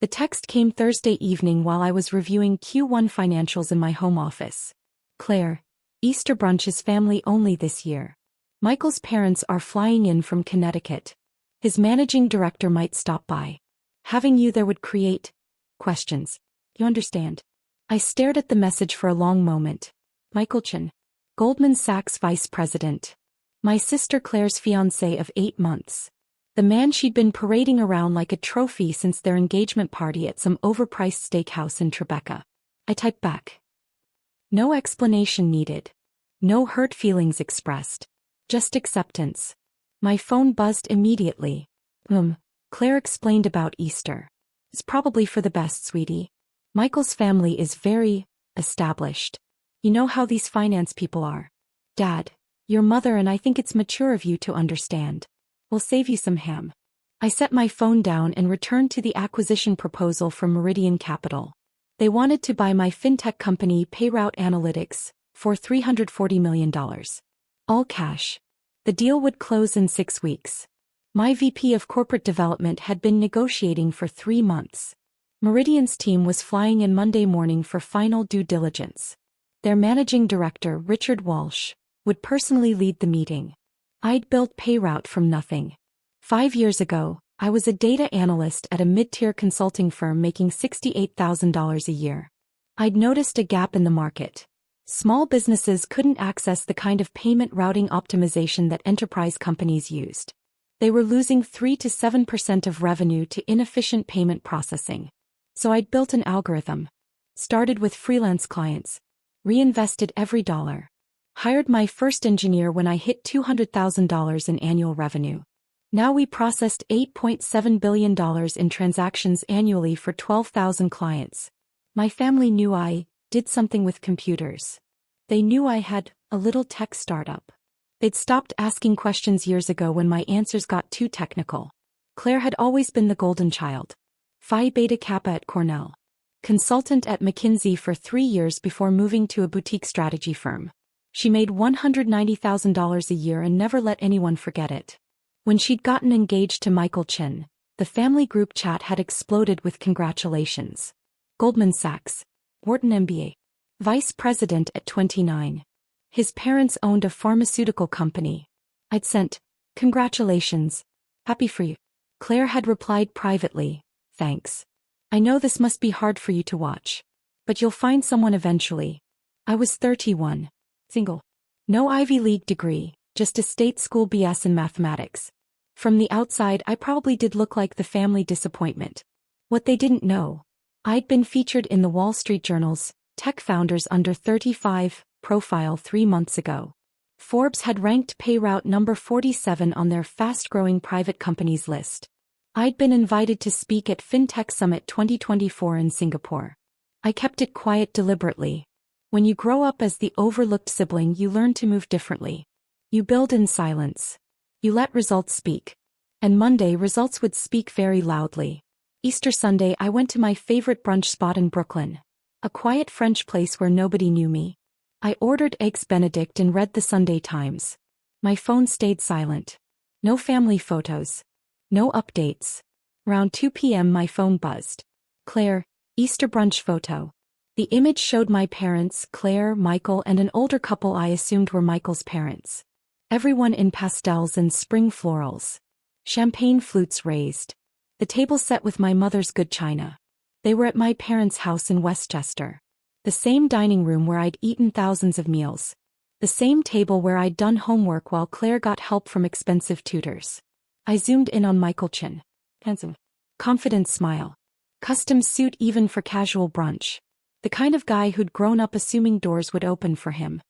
The text came Thursday evening while I was reviewing Q1 financials in my home office. Claire, Easter brunch is family only this year. Michael's parents are flying in from Connecticut. His managing director might stop by. Having you there would create questions. You understand? I stared at the message for a long moment. Michael Chen, Goldman Sachs Vice President. My sister Claire's fiancé of 8 months. The man she'd been parading around like a trophy since their engagement party at some overpriced steakhouse in Tribeca. I typed back. No explanation needed. No hurt feelings expressed. Just acceptance. My phone buzzed immediately. Claire explained about Easter. It's probably for the best, sweetie. Michael's family is very established. You know how these finance people are. Dad, your mother and I think it's mature of you to understand. We'll save you some ham. I set my phone down and returned to the acquisition proposal from Meridian Capital. They wanted to buy my fintech company Payroute Analytics for $340 million. All cash. The deal would close in 6 weeks. My VP of Corporate Development had been negotiating for 3 months. Meridian's team was flying in Monday morning for final due diligence. Their managing director, Richard Walsh, would personally lead the meeting. I'd built Payroute from nothing. 5 years ago, I was a data analyst at a mid-tier consulting firm making $68,000 a year. I'd noticed a gap in the market. Small businesses couldn't access the kind of payment routing optimization that enterprise companies used. They were losing 3 to 7% of revenue to inefficient payment processing. So I'd built an algorithm. Started with freelance clients. Reinvested every dollar. Hired my first engineer when I hit $200,000 in annual revenue. Now we processed $8.7 billion in transactions annually for 12,000 clients. My family knew I did something with computers. They knew I had a little tech startup. They'd stopped asking questions years ago when my answers got too technical. Claire had always been the golden child. Phi Beta Kappa at Cornell. Consultant at McKinsey for 3 years before moving to a boutique strategy firm. She made $190,000 a year and never let anyone forget it. When she'd gotten engaged to Michael Chen, the family group chat had exploded with congratulations. Goldman Sachs. Wharton MBA. Vice President at 29. His parents owned a pharmaceutical company. I'd sent, congratulations. Happy for you. Claire had replied privately, thanks. I know this must be hard for you to watch. But you'll find someone eventually. I was 31. Single. No Ivy League degree, just a state school BS in mathematics. From the outside I probably did look like the family disappointment. What they didn't know. I'd been featured in the Wall Street Journal's Tech Founders Under 35 profile 3 months ago. Forbes had ranked Payroute number 47 on their fast-growing private companies list. I'd been invited to speak at FinTech Summit 2024 in Singapore. I kept it quiet deliberately. When you grow up as the overlooked sibling, you learn to move differently. You build in silence. You let results speak. And Monday, results would speak very loudly. Easter Sunday, I went to my favorite brunch spot in Brooklyn. A quiet French place where nobody knew me. I ordered eggs Benedict and read the Sunday Times. My phone stayed silent. No family photos. No updates. Around 2 p.m. my phone buzzed. Claire, Easter brunch photo. The image showed my parents, Claire, Michael, and an older couple I assumed were Michael's parents. Everyone in pastels and spring florals. Champagne flutes raised. The table set with my mother's good china. They were at my parents' house in Westchester. The same dining room where I'd eaten thousands of meals. The same table where I'd done homework while Claire got help from expensive tutors. I zoomed in on Michael Chen. Handsome. Confident smile. Custom suit even for casual brunch. The kind of guy who'd grown up assuming doors would open for him.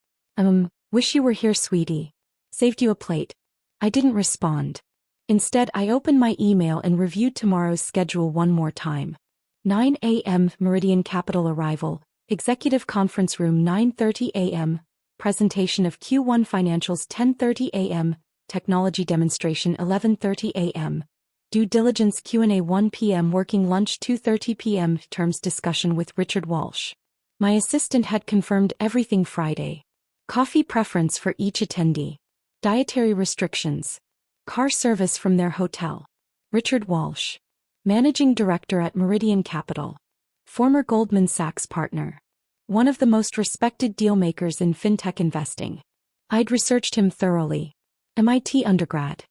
Wish you were here, sweetie. Saved you a plate. I didn't respond. Instead, I opened my email and reviewed tomorrow's schedule one more time. 9 a.m. Meridian Capital arrival, Executive Conference Room 9:30 a.m., presentation of Q1 financials 10:30 a.m., technology demonstration 11:30 a.m., due diligence Q&A 1 p.m., working lunch 2:30 p.m., terms discussion with Richard Walsh. My assistant had confirmed everything Friday. Coffee preference for each attendee. Dietary restrictions. Car service from their hotel. Richard Walsh. Managing Director at Meridian Capital. Former Goldman Sachs partner. One of the most respected dealmakers in fintech investing. I'd researched him thoroughly. MIT undergrad.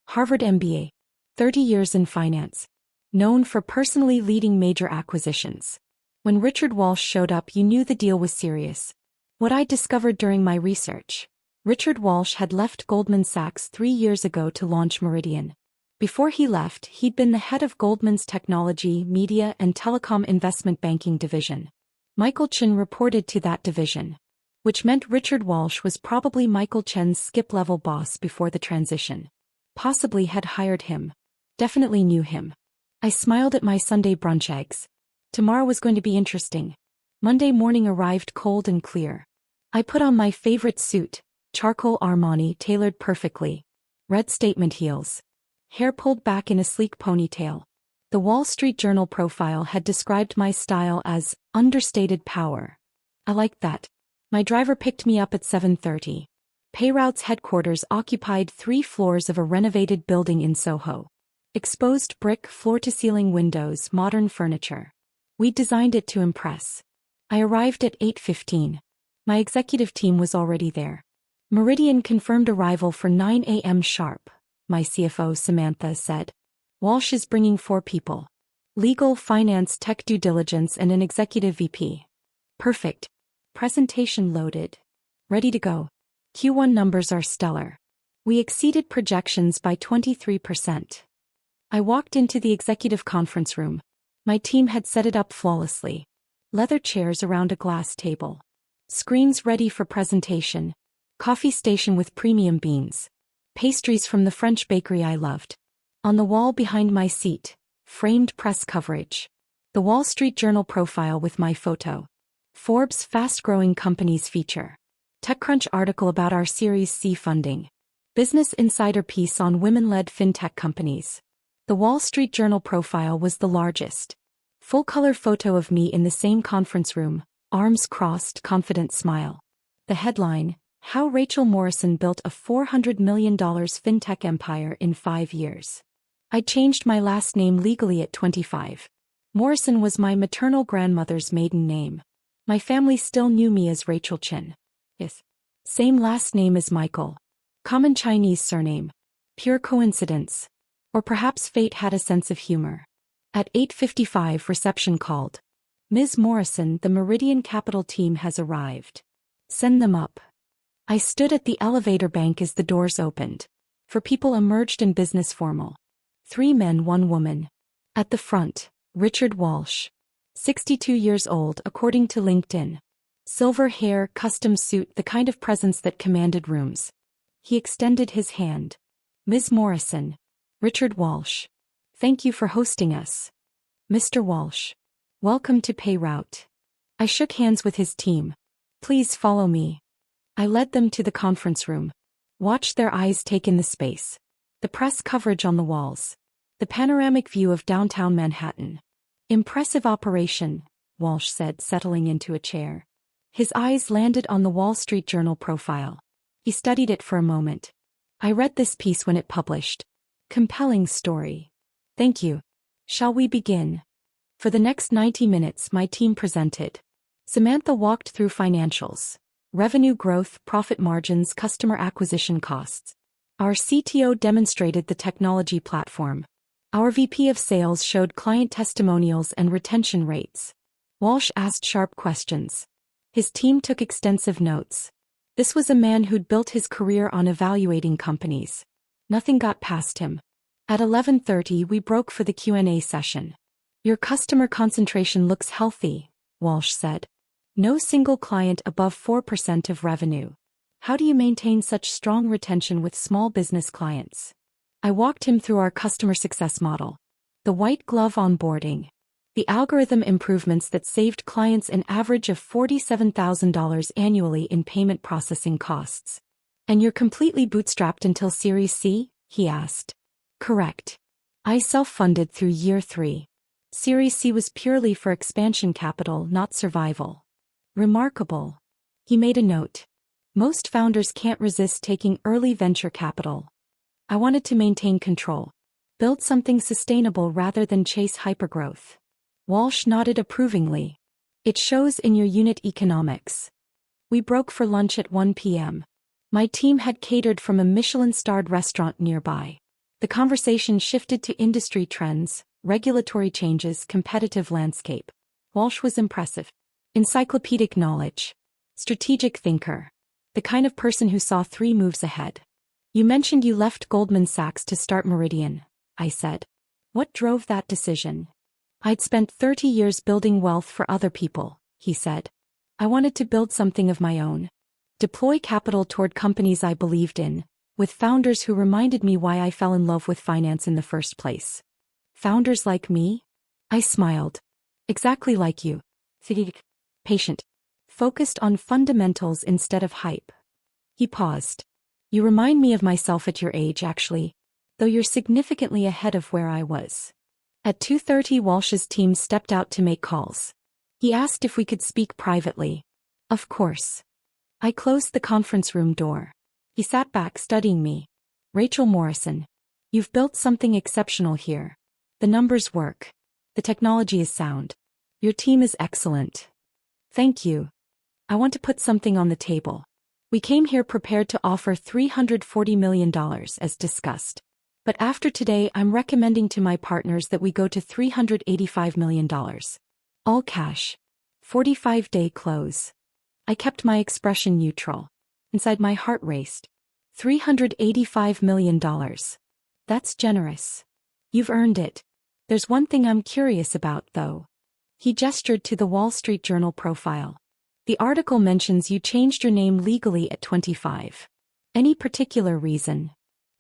Harvard MBA. 30 years in finance. Known for personally leading major acquisitions. When Richard Walsh showed up, you knew the deal was serious. What I discovered during my research. Richard Walsh had left Goldman Sachs 3 years ago to launch Meridian. Before he left, he'd been the head of Goldman's technology, media, and telecom investment banking division. Michael Chen reported to that division. Which meant Richard Walsh was probably Michael Chen's skip-level boss before the transition. Possibly had hired him. Definitely knew him. I smiled at my Sunday brunch eggs. Tomorrow was going to be interesting. Monday morning arrived cold and clear. I put on my favorite suit, charcoal Armani tailored perfectly. Red statement heels. Hair pulled back in a sleek ponytail. The Wall Street Journal profile had described my style as understated power. I liked that. My driver picked me up at 7:30. PayRoute's headquarters occupied 3 floors of a renovated building in Soho. Exposed brick floor-to-ceiling windows, modern furniture. We designed it to impress. I arrived at 8:15. My executive team was already there. Meridian confirmed arrival for 9 a.m. sharp, my CFO Samantha said. Walsh is bringing 4 people. Legal, finance, tech due diligence, and an executive VP. Perfect. Presentation loaded. Ready to go. Q1 numbers are stellar. We exceeded projections by 23%. I walked into the executive conference room. My team had set it up flawlessly. Leather chairs around a glass table. Screens ready for presentation. Coffee station with premium beans. Pastries from the French bakery I loved. On the wall behind my seat, framed press coverage. The Wall Street Journal profile with my photo. Forbes fast-growing companies feature. TechCrunch article about our Series C funding. Business Insider piece on women-led fintech companies. The Wall Street Journal profile was the largest. Full-color photo of me in the same conference room, arms crossed, confident smile. The headline, How Rachel Morrison Built a $400 million fintech empire in 5 years. I changed my last name legally at 25. Morrison was my maternal grandmother's maiden name. My family still knew me as Rachel Chen. Yes. Same last name as Michael. Common Chinese surname. Pure coincidence. Or perhaps fate had a sense of humor. At 8:55 reception called. Ms. Morrison, the Meridian Capital team has arrived. Send them up. I stood at the elevator bank as the doors opened. 4 people emerged in business formal. 3 men, 1 woman. At the front, Richard Walsh. 62 years old according to LinkedIn. Silver hair, custom suit, the kind of presence that commanded rooms. He extended his hand. Ms. Morrison. Richard Walsh. Thank you for hosting us. Mr. Walsh. Welcome to PayRoute. I shook hands with his team. Please follow me. I led them to the conference room. Watched their eyes take in the space. The press coverage on the walls. The panoramic view of downtown Manhattan. Impressive operation, Walsh said, settling into a chair. His eyes landed on the Wall Street Journal profile. He studied it for a moment. I read this piece when it published. Compelling story. Thank you. Shall we begin? For the next 90 minutes my team presented. Samantha walked through financials. Revenue growth, profit margins, customer acquisition costs. Our CTO demonstrated the technology platform. Our VP of sales showed client testimonials and retention rates. Walsh asked sharp questions. His team took extensive notes. This was a man who'd built his career on evaluating companies. Nothing got past him. At 11:30 we broke for the Q&A session. Your customer concentration looks healthy, Walsh said. No single client above 4% of revenue. How do you maintain such strong retention with small business clients? I walked him through our customer success model. The white glove onboarding. The algorithm improvements that saved clients an average of $47,000 annually in payment processing costs. And you're completely bootstrapped until Series C? He asked. Correct. I self-funded through year 3. Series C was purely for expansion capital, not survival. Remarkable. He made a note. Most founders can't resist taking early venture capital. I wanted to maintain control. Build something sustainable rather than chase hypergrowth. Walsh nodded approvingly. It shows in your unit economics. We broke for lunch at 1 p.m. My team had catered from a Michelin-starred restaurant nearby. The conversation shifted to industry trends, regulatory changes, competitive landscape. Walsh was impressive. Encyclopedic knowledge. Strategic thinker. The kind of person who saw 3 moves ahead. You mentioned you left Goldman Sachs to start Meridian, I said. What drove that decision? I'd spent 30 years building wealth for other people, he said. I wanted to build something of my own. Deploy capital toward companies I believed in, with founders who reminded me why I fell in love with finance in the first place. Founders like me? I smiled. Exactly like you. Patient. Focused on fundamentals instead of hype. He paused. You remind me of myself at your age, actually, though you're significantly ahead of where I was. At 2:30, Walsh's team stepped out to make calls. He asked if we could speak privately. Of course. I closed the conference room door. He sat back studying me. Rachel Morrison. You've built something exceptional here. The numbers work. The technology is sound. Your team is excellent. Thank you. I want to put something on the table. We came here prepared to offer $340 million as discussed. But after today, I'm recommending to my partners that we go to $385 million. All cash. 45-day close. I kept my expression neutral. Inside my heart raced. $385 million. That's generous. You've earned it. There's one thing I'm curious about, though. He gestured to the Wall Street Journal profile. The article mentions you changed your name legally at 25. Any particular reason?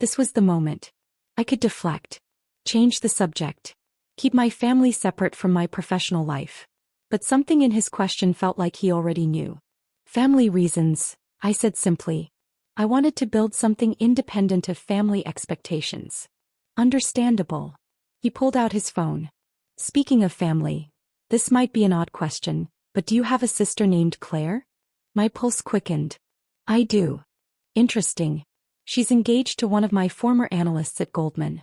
This was the moment. I could deflect. Change the subject. Keep my family separate from my professional life. But something in his question felt like he already knew. Family reasons, I said simply. I wanted to build something independent of family expectations. Understandable. He pulled out his phone. Speaking of family, this might be an odd question, but do you have a sister named Claire? My pulse quickened. I do. Interesting. She's engaged to one of my former analysts at Goldman,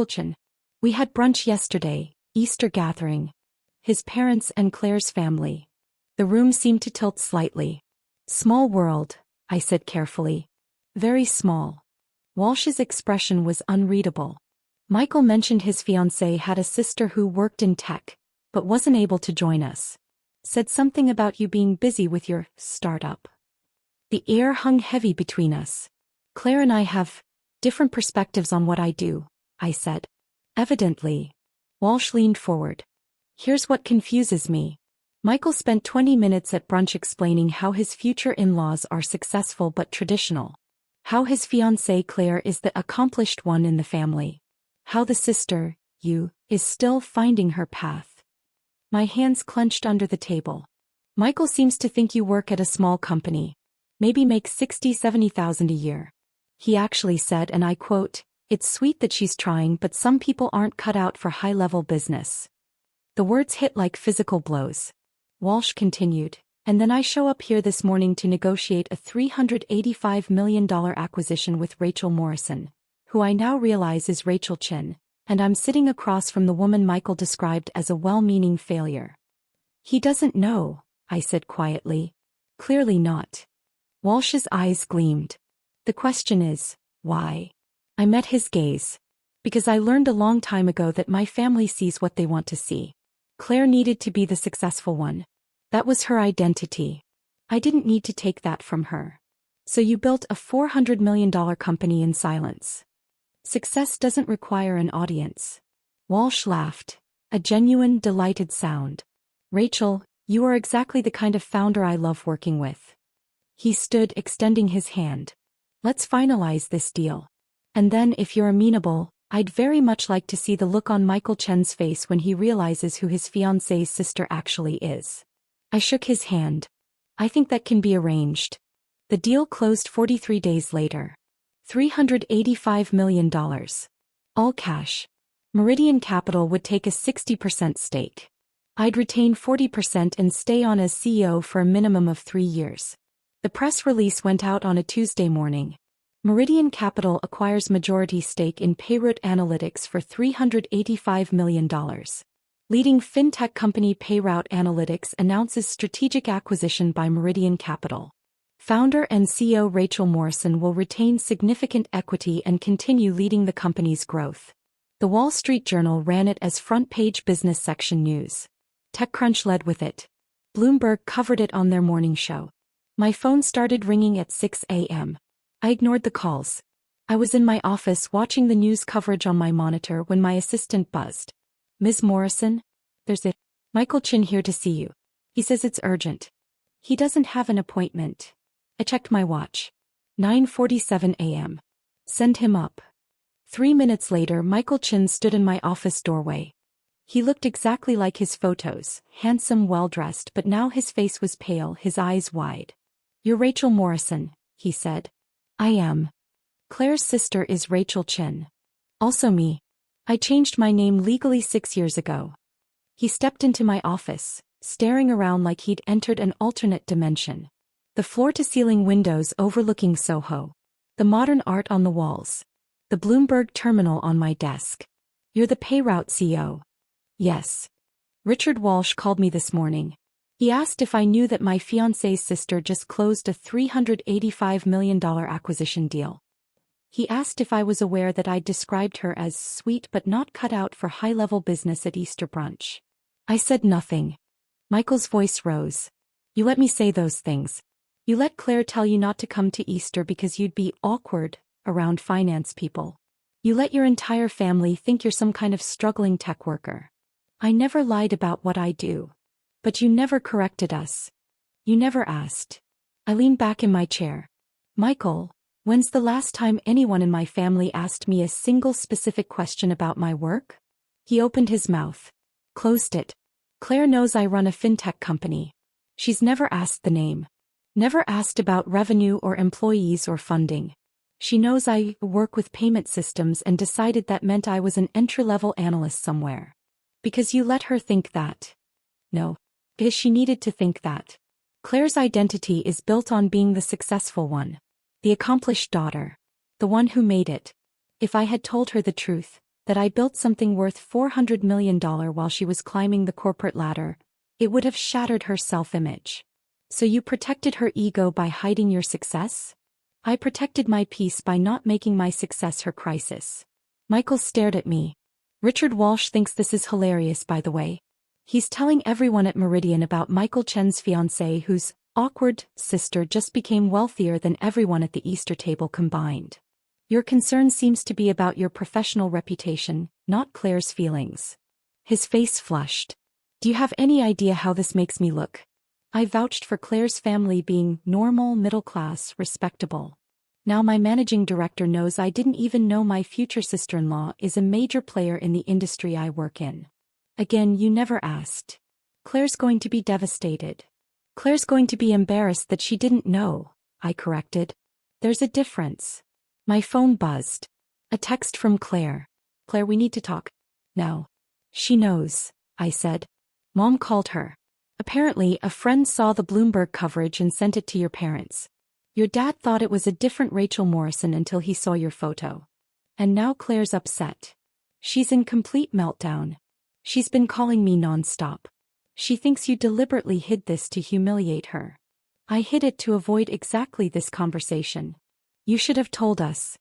Chen. We had brunch yesterday, Easter gathering. His parents and Claire's family. The room seemed to tilt slightly. Small world, I said carefully. Very small. Walsh's expression was unreadable. Michael mentioned his fiancé had a sister who worked in tech, but wasn't able to join us. Said something about you being busy with your startup. The air hung heavy between us. Claire and I have different perspectives on what I do, I said. Evidently. Walsh leaned forward. Here's what confuses me. Michael spent 20 minutes at brunch explaining how his future in-laws are successful but traditional. How his fiancée Claire is the accomplished one in the family. How the sister, you, is still finding her path. My hands clenched under the table. Michael seems to think you work at a small company. Maybe make $60,000-70,000 a year. He actually said, and I quote, "It's sweet that she's trying, but some people aren't cut out for high-level business." The words hit like physical blows. Walsh continued, and then I show up here this morning to negotiate a $385 million acquisition with Rachel Morrison, who I now realize is Rachel Chen, and I'm sitting across from the woman Michael described as a well-meaning failure. He doesn't know, I said quietly. Clearly not. Walsh's eyes gleamed. The question is, why? I met his gaze. Because I learned a long time ago that my family sees what they want to see. Claire needed to be the successful one. That was her identity. I didn't need to take that from her. So you built a $400 million company in silence. Success doesn't require an audience. Walsh laughed, a genuine, delighted sound. Rachel, you are exactly the kind of founder I love working with. He stood, extending his hand. Let's finalize this deal. And then, if you're amenable, I'd very much like to see the look on Michael Chen's face when he realizes who his fiancée's sister actually is. I shook his hand. I think that can be arranged. The deal closed 43 days later. $385 million. All cash. Meridian Capital would take a 60% stake. I'd retain 40% and stay on as CEO for a minimum of 3 years. The press release went out on a Tuesday morning. Meridian Capital acquires majority stake in Payroot Analytics for $385 million. Leading fintech company Payroot Analytics announces strategic acquisition by Meridian Capital. Founder and CEO Rachel Morrison will retain significant equity and continue leading the company's growth. The Wall Street Journal ran it as front-page business section news. TechCrunch led with it. Bloomberg covered it on their morning show. My phone started ringing at 6 a.m. I ignored the calls. I was in my office watching the news coverage on my monitor when my assistant buzzed. Ms. Morrison? There's it. Michael Chen here to see you. He says it's urgent. He doesn't have an appointment. I checked my watch. 9:47 a.m. Send him up. 3 minutes later, Michael Chen stood in my office doorway. He looked exactly like his photos, handsome, well-dressed, but now his face was pale, his eyes wide. You're Rachel Morrison, he said. I am. Claire's sister is Rachel Chen. Also me. I changed my name legally 6 years ago. He stepped into my office, staring around like he'd entered an alternate dimension. The floor-to-ceiling windows overlooking Soho. The modern art on the walls. The Bloomberg terminal on my desk. You're the Payroot CEO. Yes. Richard Walsh called me this morning. He asked if I knew that my fiancé's sister just closed a $385 million acquisition deal. He asked if I was aware that I'd described her as sweet but not cut out for high-level business at Easter brunch. I said nothing. Michael's voice rose. You let me say those things. You let Claire tell you not to come to Easter because you'd be awkward around finance people. You let your entire family think you're some kind of struggling tech worker. I never lied about what I do. But you never corrected us. You never asked. I leaned back in my chair. Michael, when's the last time anyone in my family asked me a single specific question about my work? He opened his mouth. Closed it. Claire knows I run a fintech company. She's never asked the name. Never asked about revenue or employees or funding. She knows I work with payment systems and decided that meant I was an entry-level analyst somewhere. Because you let her think that. No. Because she needed to think that. Claire's identity is built on being the successful one. The accomplished daughter. The one who made it. If I had told her the truth, that I built something worth $400 million while she was climbing the corporate ladder, it would have shattered her self-image. So you protected her ego by hiding your success? I protected my peace by not making my success her crisis. Michael stared at me. Richard Walsh thinks this is hilarious, by the way. He's telling everyone at Meridian about Michael Chen's fiancée whose awkward sister just became wealthier than everyone at the Easter table combined. Your concern seems to be about your professional reputation, not Claire's feelings. His face flushed. Do you have any idea how this makes me look? I vouched for Claire's family being normal, middle-class, respectable. Now my managing director knows I didn't even know my future sister-in-law is a major player in the industry I work in. Again, you never asked. Claire's going to be devastated. Claire's going to be embarrassed that she didn't know, I corrected. There's a difference. My phone buzzed. A text from Claire. Claire, we need to talk. Now. She knows, I said. Mom called her. Apparently, a friend saw the Bloomberg coverage and sent it to your parents. Your dad thought it was a different Rachel Morrison until he saw your photo. And now Claire's upset. She's in complete meltdown. She's been calling me non-stop. She thinks you deliberately hid this to humiliate her. I hid it to avoid exactly this conversation. You should have told us.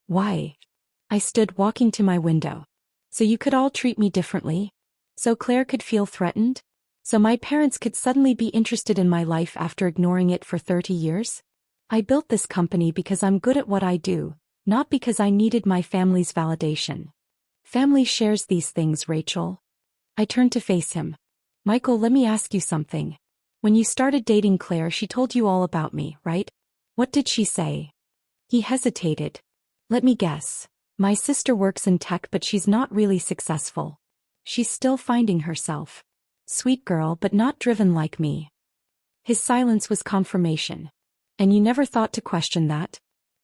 Why? I stood walking to my window. So you could all treat me differently? So Claire could feel threatened? So my parents could suddenly be interested in my life after ignoring it for 30 years? I built this company because I'm good at what I do, not because I needed my family's validation. Family shares these things, Rachel. I turned to face him. Michael, let me ask you something. When you started dating Claire, she told you all about me, right? What did she say? He hesitated. Let me guess. My sister works in tech, but she's not really successful. She's still finding herself. Sweet girl, but not driven like me. His silence was confirmation. And you never thought to question that?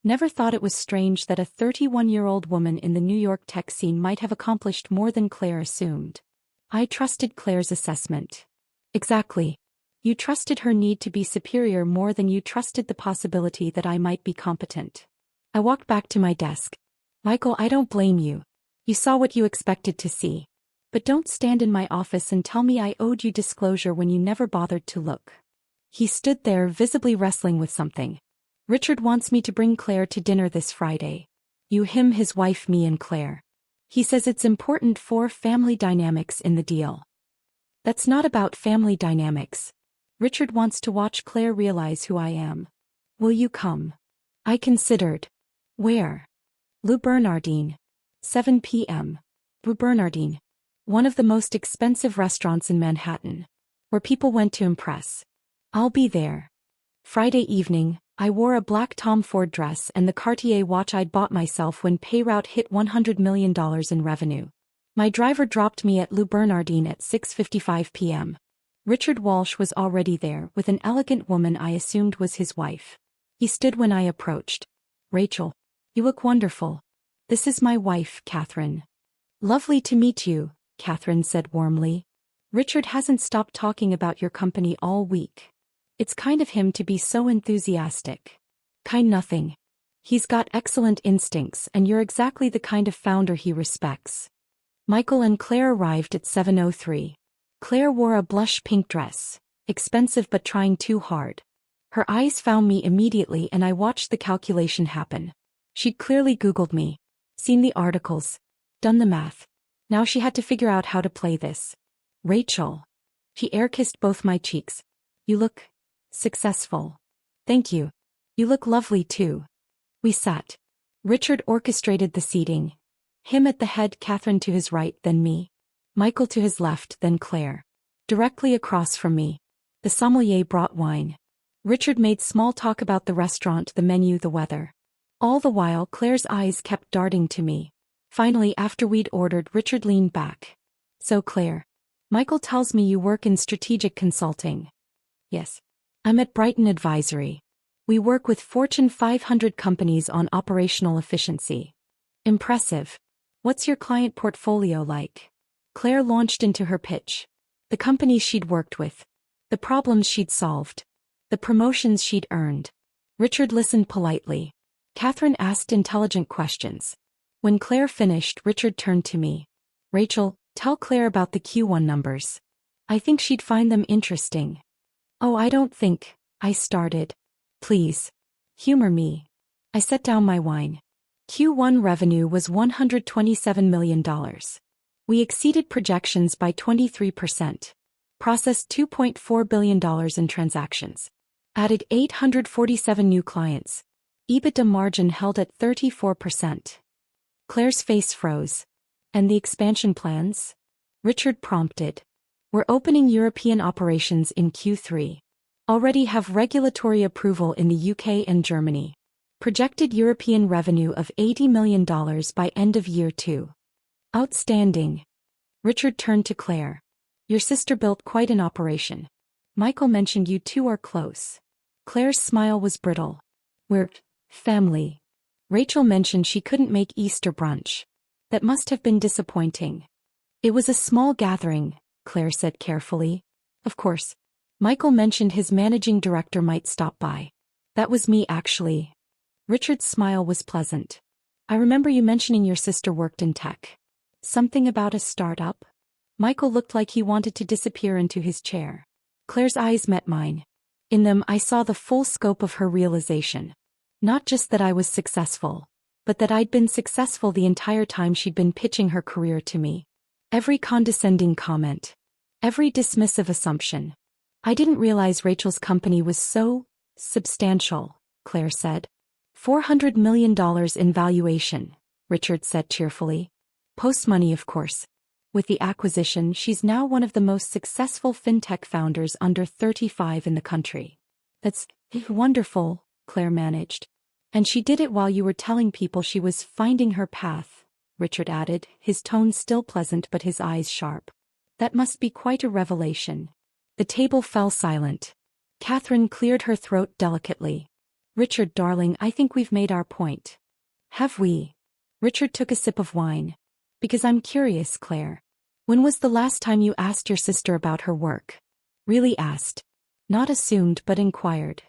Never thought it was strange that a 31-year-old woman in the New York tech scene might have accomplished more than Claire assumed? I trusted Claire's assessment. Exactly. You trusted her need to be superior more than you trusted the possibility that I might be competent. I walked back to my desk. Michael, I don't blame you. You saw what you expected to see. But don't stand in my office and tell me I owed you disclosure when you never bothered to look. He stood there visibly wrestling with something. Richard wants me to bring Claire to dinner this Friday. You, him, his wife, me and Claire. He says it's important for family dynamics in the deal. That's not about family dynamics. Richard wants to watch Claire realize who I am. Will you come? I considered. Where? Le Bernardin. 7 p.m. Le Bernardin. One of the most expensive restaurants in Manhattan. Where people went to impress. I'll be there. Friday evening, I wore a black Tom Ford dress and the Cartier watch I'd bought myself when Payroute hit $100 million in revenue. My driver dropped me at Le Bernardin at 6:55 p.m. Richard Walsh was already there with an elegant woman I assumed was his wife. He stood when I approached. Rachel, you look wonderful. This is my wife, Catherine. Lovely to meet you, Catherine said warmly. Richard hasn't stopped talking about your company all week. It's kind of him to be so enthusiastic. Kind nothing. He's got excellent instincts and you're exactly the kind of founder he respects. Michael and Claire arrived at 7:03. Claire wore a blush pink dress, expensive but trying too hard. Her eyes found me immediately and I watched the calculation happen. She'd clearly Googled me, seen the articles, done the math. Now she had to figure out how to play this. Rachel. She air-kissed both my cheeks. You look successful. Thank you. You look lovely too. We sat. Richard orchestrated the seating. Him at the head, Catherine to his right, then me. Michael to his left, then Claire. Directly across from me. The sommelier brought wine. Richard made small talk about the restaurant, the menu, the weather. All the while Claire's eyes kept darting to me. Finally, after we'd ordered, Richard leaned back. So Claire. Michael tells me you work in strategic consulting. Yes. I'm at Brighton Advisory. We work with Fortune 500 companies on operational efficiency. Impressive. What's your client portfolio like? Claire launched into her pitch. The companies she'd worked with. The problems she'd solved. The promotions she'd earned. Richard listened politely. Catherine asked intelligent questions. When Claire finished, Richard turned to me. Rachel, tell Claire about the Q1 numbers. I think she'd find them interesting. Oh, I don't think, I started. Please. Humor me. I set down my wine. Q1 revenue was $127 million. We exceeded projections by 23%. Processed $2.4 billion in transactions. Added 847 new clients. EBITDA margin held at 34%. Claire's face froze. And the expansion plans? Richard prompted. We're opening European operations in Q3. Already have regulatory approval in the UK and Germany. Projected European revenue of $80 million by end of year 2. Outstanding. Richard turned to Claire. Your sister built quite an operation. Michael mentioned you two are close. Claire's smile was brittle. We're family. Rachel mentioned she couldn't make Easter brunch. That must have been disappointing. It was a small gathering, Claire said carefully. Of course. Michael mentioned his managing director might stop by. That was me actually. Richard's smile was pleasant. I remember you mentioning your sister worked in tech. Something about a startup? Michael looked like he wanted to disappear into his chair. Claire's eyes met mine. In them I saw the full scope of her realization. Not just that I was successful, but that I'd been successful the entire time she'd been pitching her career to me. Every condescending comment. Every dismissive assumption. I didn't realize Rachel's company was so substantial, Claire said. $400 million in valuation, Richard said cheerfully. Post-money, of course. With the acquisition, she's now one of the most successful fintech founders under 35 in the country. That's wonderful, Claire managed. And she did it while you were telling people she was finding her path, Richard added, his tone still pleasant but his eyes sharp. That must be quite a revelation. The table fell silent. Catherine cleared her throat delicately. Richard, darling, I think we've made our point. Have we? Richard took a sip of wine. Because I'm curious, Claire. When was the last time you asked your sister about her work? Really asked. Not assumed but inquired.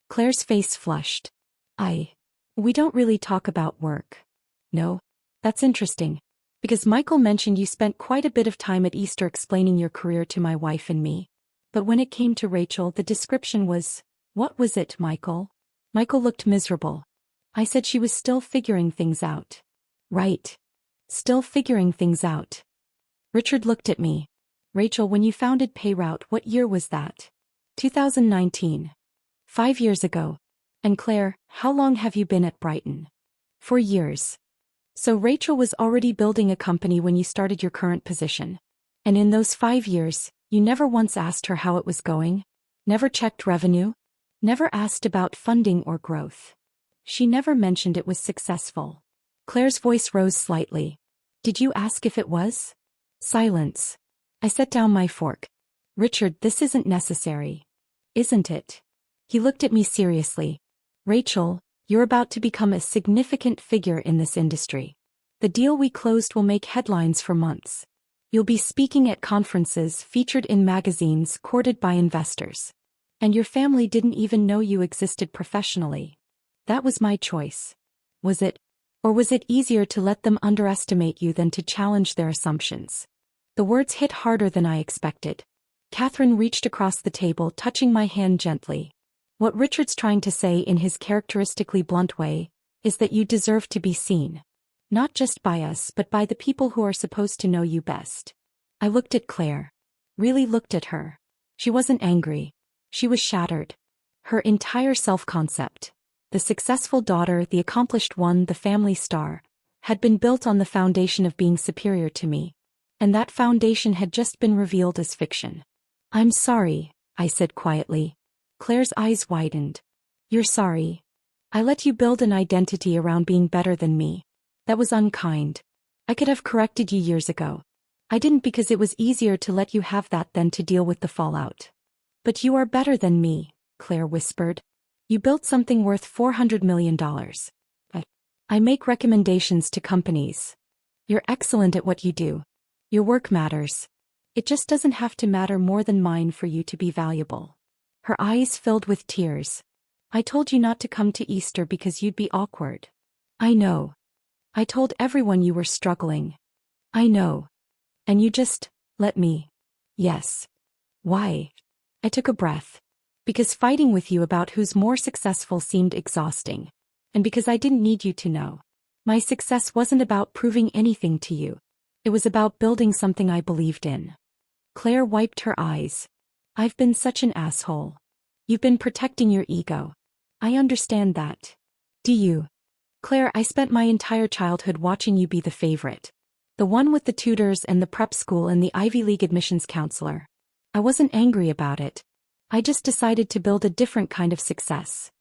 Claire's face flushed. We don't really talk about work. No? That's interesting. Because Michael mentioned you spent quite a bit of time at Easter explaining your career to my wife and me. But when it came to Rachel, the description was, what was it, Michael? Michael looked miserable. I said she was still figuring things out. Right. Still figuring things out. Richard looked at me. Rachel, when you founded Payroute, what year was that? 2019. 5 years ago. And Claire, how long have you been at Brighton? 4 years. So Rachel was already building a company when you started your current position. And in those 5 years, you never once asked her how it was going? Never checked revenue? Never asked about funding or growth? She never mentioned it was successful. Claire's voice rose slightly. Did you ask if it was? Silence. I set down my fork. Richard, this isn't necessary. Isn't it? He looked at me seriously. Rachel, you're about to become a significant figure in this industry. The deal we closed will make headlines for months. You'll be speaking at conferences, featured in magazines, courted by investors. And your family didn't even know you existed professionally. That was my choice. Was it? Or was it easier to let them underestimate you than to challenge their assumptions? The words hit harder than I expected. Catherine reached across the table, touching my hand gently. What Richard's trying to say in his characteristically blunt way is that you deserve to be seen. Not just by us but by the people who are supposed to know you best. I looked at Claire. Really looked at her. She wasn't angry. She was shattered. Her entire self-concept, the successful daughter, the accomplished one, the family star, had been built on the foundation of being superior to me. And that foundation had just been revealed as fiction. I'm sorry, I said quietly. Claire's eyes widened. You're sorry. I let you build an identity around being better than me. That was unkind. I could have corrected you years ago. I didn't because it was easier to let you have that than to deal with the fallout. But you are better than me, Claire whispered. You built something worth $400 million. I make recommendations to companies. You're excellent at what you do. Your work matters. It just doesn't have to matter more than mine for you to be valuable. Her eyes filled with tears. I told you not to come to Easter because you'd be awkward. I know. I told everyone you were struggling. I know. And you just let me. Yes. Why? I took a breath. Because fighting with you about who's more successful seemed exhausting. And because I didn't need you to know. My success wasn't about proving anything to you. It was about building something I believed in. Claire wiped her eyes. I've been such an asshole. You've been protecting your ego. I understand that. Do you? Claire, I spent my entire childhood watching you be the favorite. The one with the tutors and the prep school and the Ivy League admissions counselor. I wasn't angry about it. I just decided to build a different kind of success.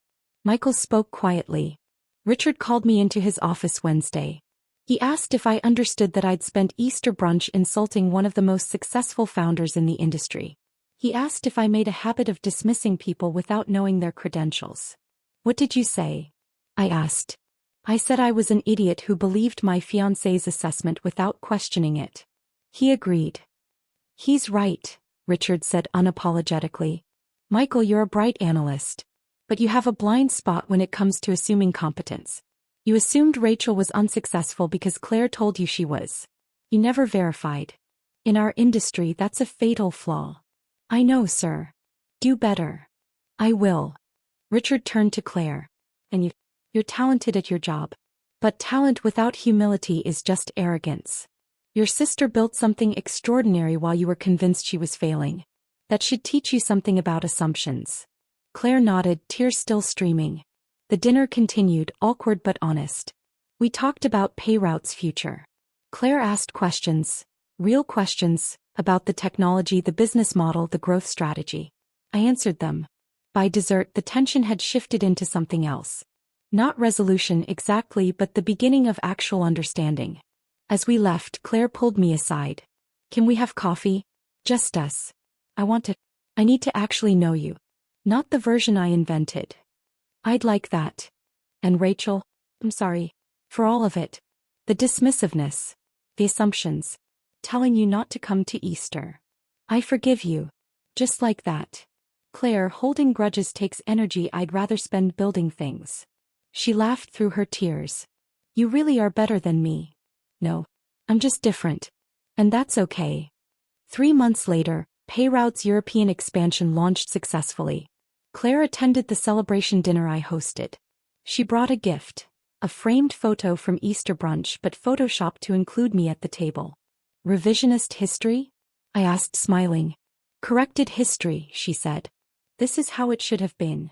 Michael spoke quietly. Richard called me into his office Wednesday. He asked if I understood that I'd spent Easter brunch insulting one of the most successful founders in the industry. He asked if I made a habit of dismissing people without knowing their credentials. What did you say? I asked. I said I was an idiot who believed my fiancé's assessment without questioning it. He agreed. He's right, Richard said unapologetically. Michael, you're a bright analyst. But you have a blind spot when it comes to assuming competence. You assumed Rachel was unsuccessful because Claire told you she was. You never verified. In our industry, that's a fatal flaw. I know, sir. Do better. I will. Richard turned to Claire. And you're talented at your job. But talent without humility is just arrogance. Your sister built something extraordinary while you were convinced she was failing. That should teach you something about assumptions. Claire nodded, tears still streaming. The dinner continued, awkward but honest. We talked about Payroute's future. Claire asked questions, real questions, about the technology, the business model, the growth strategy. I answered them. By dessert, the tension had shifted into something else. Not resolution exactly, but the beginning of actual understanding. As we left, Claire pulled me aside. Can we have coffee? Just us. I need to actually know you. Not the version I invented. I'd like that. And Rachel, I'm sorry. For all of it. The dismissiveness. The assumptions. Telling you not to come to Easter. I forgive you. Just like that. Claire, holding grudges takes energy I'd rather spend building things. She laughed through her tears. You really are better than me. No. I'm just different. And that's okay. 3 months later, Payrout's European expansion launched successfully. Claire attended the celebration dinner I hosted. She brought a gift, a framed photo from Easter brunch but photoshopped to include me at the table. Revisionist history? I asked, smiling. Corrected history, she said. This is how it should have been.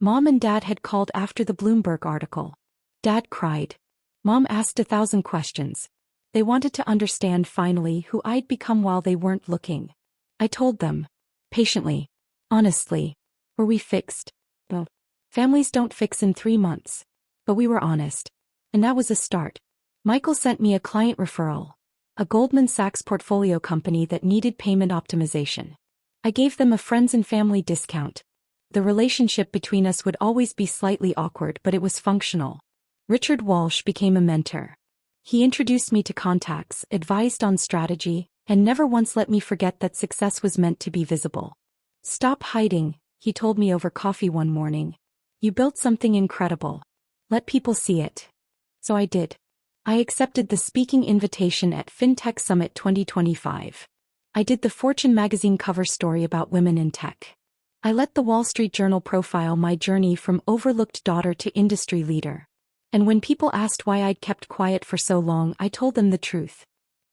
Mom and Dad had called after the Bloomberg article. Dad cried. Mom asked 1,000 questions. They wanted to understand finally who I'd become while they weren't looking. I told them. Patiently. Honestly. Were we fixed? Well, families don't fix in 3 months. But we were honest. And that was a start. Michael sent me a client referral. A Goldman Sachs portfolio company that needed payment optimization. I gave them a friends and family discount. The relationship between us would always be slightly awkward, but it was functional. Richard Walsh became a mentor. He introduced me to contacts, advised on strategy, and never once let me forget that success was meant to be visible. Stop hiding, he told me over coffee one morning. You built something incredible. Let people see it. So I did. I accepted the speaking invitation at FinTech Summit 2025. I did the Fortune magazine cover story about women in tech. I let the Wall Street Journal profile my journey from overlooked daughter to industry leader. And when people asked why I'd kept quiet for so long, I told them the truth.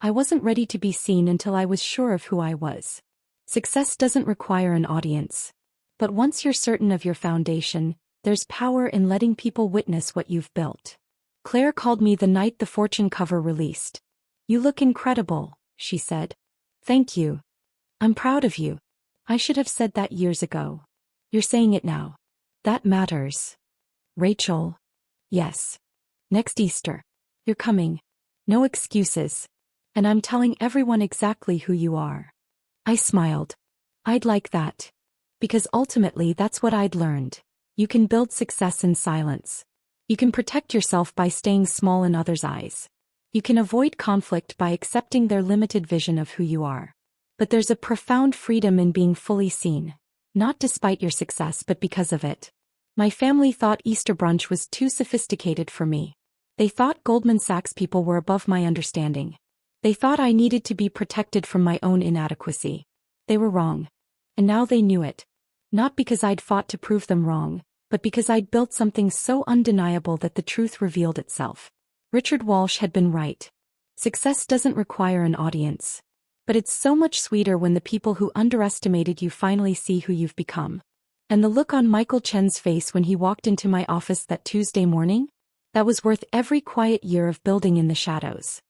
I wasn't ready to be seen until I was sure of who I was. Success doesn't require an audience. But once you're certain of your foundation, there's power in letting people witness what you've built. Claire called me the night the Fortune cover released. You look incredible, she said. Thank you. I'm proud of you. I should have said that years ago. You're saying it now. That matters. Rachel. Yes. Next Easter. You're coming. No excuses. And I'm telling everyone exactly who you are. I smiled. I'd like that. Because ultimately that's what I'd learned. You can build success in silence. You can protect yourself by staying small in others' eyes. You can avoid conflict by accepting their limited vision of who you are. But there's a profound freedom in being fully seen. Not despite your success but because of it. My family thought Easter brunch was too sophisticated for me. They thought Goldman Sachs people were above my understanding. They thought I needed to be protected from my own inadequacy. They were wrong. And now they knew it. Not because I'd fought to prove them wrong, but because I'd built something so undeniable that the truth revealed itself. Richard Walsh had been right. Success doesn't require an audience. But it's so much sweeter when the people who underestimated you finally see who you've become. And the look on Michael Chen's face when he walked into my office that Tuesday morning? That was worth every quiet year of building in the shadows.